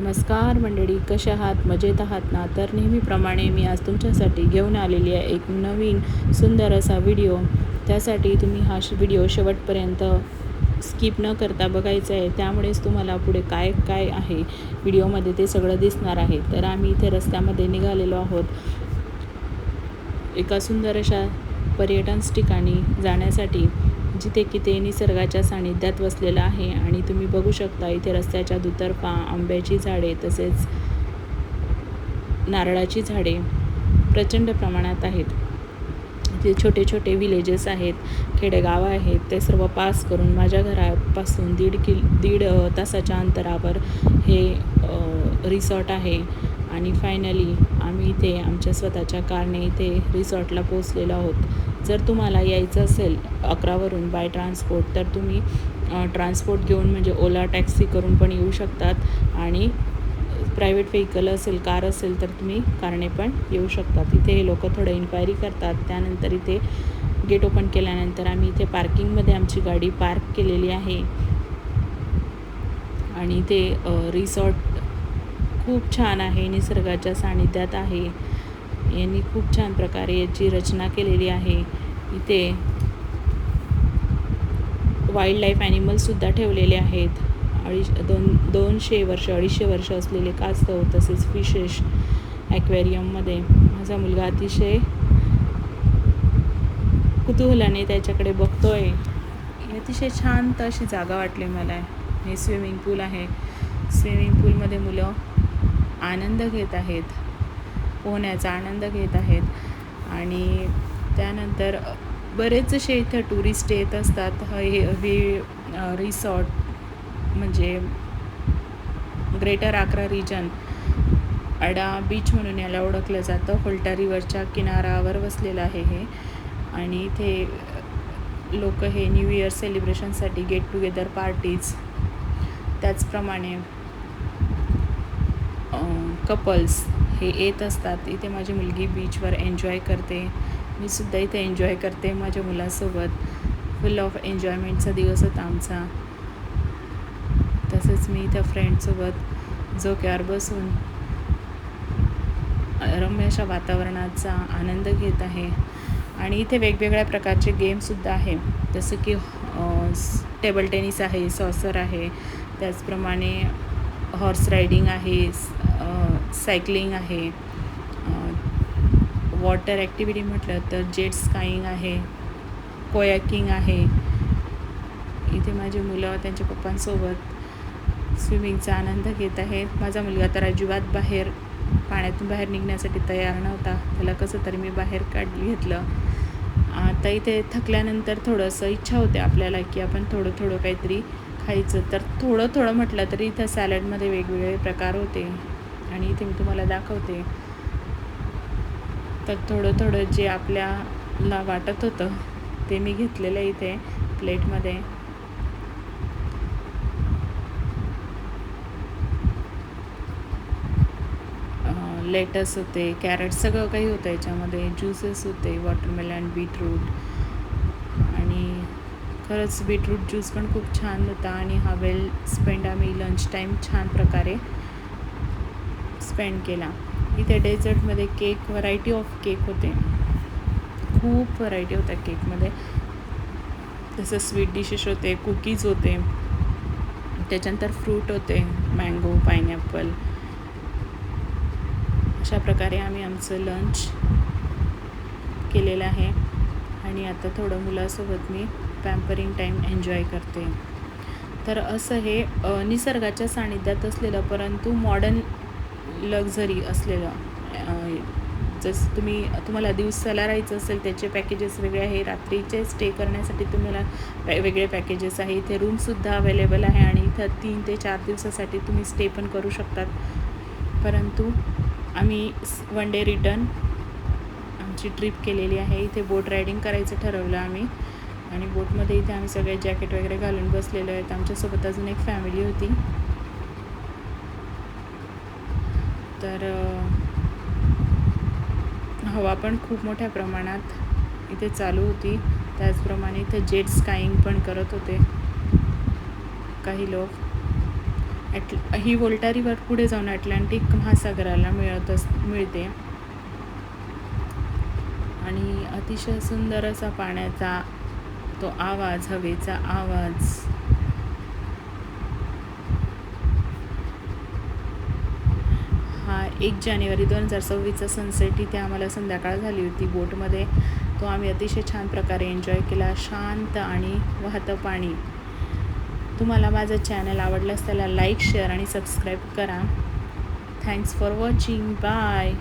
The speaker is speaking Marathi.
नमस्कार मंडळी, कशा आहात? मजेत आहात ना? तर नेहमीप्रमाणे मी आज तुमच्यासाठी घेऊन आलेली आहे एक नवीन सुंदर असा व्हिडिओ. त्यासाठी तुम्ही हा व्हिडिओ शेवटपर्यंत स्किप न करता बघायचा आहे. त्यामुळेच तुम्हाला पुढे काय काय आहे व्हिडिओमध्ये ते सगळं दिसणार आहे. तर आम्ही इथे रस्त्यामध्ये निघालेलो आहोत एका सुंदर अशा पर्यटन ठिकाणी जाण्यासाठी, जिथे की ते निसर्गाच्या सानिध्यात वसलेलं आहे. आणि तुम्ही बघू शकता इथे रस्त्याच्या दुतर्फा आंब्याची झाडे तसेच नारळाची झाडे प्रचंड प्रमाणात आहेत. इथे छोटे छोटे विलेजेस आहेत, खेडेगाव आहेत. ते सर्व पास करून माझ्या घरापासून दीड तासाच्या अंतरावर हे रिसॉर्ट आहे. आणि फायनली आम्ही इथे आमच्या स्वतःच्या कारने इथे रिसॉर्टला पोचलेलो आहोत. जर तुम्हाला यायचं असेल 11वरून बाय ट्रान्सपोर्ट, तर तुम्ही ट्रान्सपोर्ट घेऊन म्हणजे ओला टॅक्सी करून पण येऊ शकतात. आणि प्रायव्हेट व्हेकल असेल, कार असेल, तर तुम्ही कारने पण येऊ शकतात. इथे हे लोक थोडं इन्क्वायरी करतात. त्यानंतर इथे गेट ओपन केल्यानंतर आम्ही इथे पार्किंगमध्ये आमची गाडी पार्क केलेली आहे. आणि इथे रिसॉर्ट खूप छान आहे, निसर्गाच्या सानिध्यात आहे. यांनी खूप छान प्रकारे याची रचना केलेली आहे. इथे वाईल्ड लाईफ ॲनिमल्ससुद्धा ठेवलेले आहेत. 250 वर्ष असलेले कासव तसेच फिशेस ॲक्वेरियममध्ये. माझा मुलगा अतिशय कुतूहलाने त्याच्याकडे बघतोय. अतिशय शांत अशी जागा वाटली मला. हे स्विमिंग पूल आहे. स्विमिंग पूलमध्ये मुलं आनंद घेत आहेत, पोहण्याचा आनंद घेत आहेत. आणि त्यानंतर बरेच असे इथं टुरिस्ट येत असतात. हे रिसॉर्ट म्हणजे ग्रेटर आग्रा रिजन अडा बीच म्हणून याला ओळखलं जातं. फलटा रिव्हरच्या किनाऱ्यावर वसलेलं आहे हे. आणि इथे लोक हे न्यू इयर सेलिब्रेशनसाठी गेट टुगेदर पार्टीज, त्याचप्रमाणे कपल्स हे येत असतात. इथे माझी मुलगी बीचवर एन्जॉय करते, मी सुद्धा इथे एन्जॉय करते माझ्या मुलासोबत. फुल ऑफ एन्जॉयमेंटचा दिवस होता आमचा. तसेच मी इथं फ्रेंडसोबत झोक्यावर बसून रम्य अशा वातावरणाचा आनंद घेत आहे. आणि इथे वेगवेगळ्या प्रकारचे गेमसुद्धा आहे, जसं की टेबल टेनिस आहे, सॉसर आहे, त्याचप्रमाणे हॉर्स रायडिंग आहे, सायकलिंग आहे, वॉटर ॲक्टिव्हिटी म्हटलं तर जेट स्काईंग आहे, कोयाकिंग आहे. इथे माझी मुलं त्यांच्या पप्पांसोबत स्विमिंगचा आनंद घेत आहेत. माझा मुलगा तर अजिबात पाण्यातून बाहेर निघण्यासाठी तयार नव्हता. त्याला कसं तरी मी बाहेर घेतलं. आता इथे थकल्यानंतर थोडंसं इच्छा होते आपल्याला की आपण थोडं काहीतरी खायचं. तर थोडं म्हटलं तरी इथं सॅलडमध्ये वेगवेगळे प्रकार होते. आणि इथे मी तुम्हाला दाखवते. तर थोडं जे आपल्याला वाटत होतं ते मी घेतलेलं इथे प्लेटमध्ये. लेटस होते, कॅरेट, सगळं काही होतं याच्यामध्ये. ज्यूसेस होते, वॉटरमेलन, बीटरूट. आणि खरंच बीटरूट ज्यूस पण खूप छान होता. आणि हा वेल स्पेंड आम्ही लंच टाईम छान प्रकारे स्पेंड केला. इथे डेझर्टमध्ये केक, व्हरायटी ऑफ केक होते, खूप व्हरायटी होत्या केकमध्ये. तसं स्वीट डिशेस होते, कुकीज होते, त्याच्यानंतर फ्रूट होते, मँगो, पायनॅपल. अशा प्रकारे आम्ही आमचं लंच केलेलं आहे. आणि आता थोडं मुलासोबत मी पॅम्परिंग टाईम एन्जॉय करते. तर असं हे निसर्गाच्या सानिध्यात असलेलं परंतु मॉडर्न लक्झरी असलेलं. जसं तुम्हाला दिवसाला राहायचं असेल त्याचे पॅकेजेस वेगळे आहे, रात्रीचे स्टे करण्यासाठी तुम्हाला वेगळे पॅकेजेस आहे. इथे रूमसुद्धा अवेलेबल आहे. आणि इथं 3 ते 4 दिवसासाठी तुम्ही स्टे पण करू शकतात. परंतु आम्ही 1 डे रिटर्न आमची ट्रिप केलेली आहे. इथे बोट रायडिंग करायचं ठरवलं आम्ही. आणि बोटमध्ये इथे आम्ही सगळे जॅकेट वगैरे घालून बसलेलो आहेत. आमच्यासोबत अजून एक फॅमिली होती. तर हवा पण खूप मोठ्या प्रमाणात इथे चालू होती. त्याचप्रमाणे इथे जेट स्काईंग पण करत होते काही लोक. ही वोल्टा रिव्हर पुढे जाऊन अटलांटिक महासागराला मिळते आणि अतिशय सुंदर असा पाण्याचा तो आवाज, हवेचा आवाज. हा 1 जानेवारी 2026चा सनसेट इथे आम्हाला संध्याकाळ झाली होती बोटमध्ये. तो आम्ही अतिशय छान प्रकारे एन्जॉय केला. शांत आणि वाहतं पाणी. तुम्हाला माझं चॅनल आवडल्यास त्याला लाईक, शेअर आणि सबस्क्राईब करा. Thanks for watching. बाय.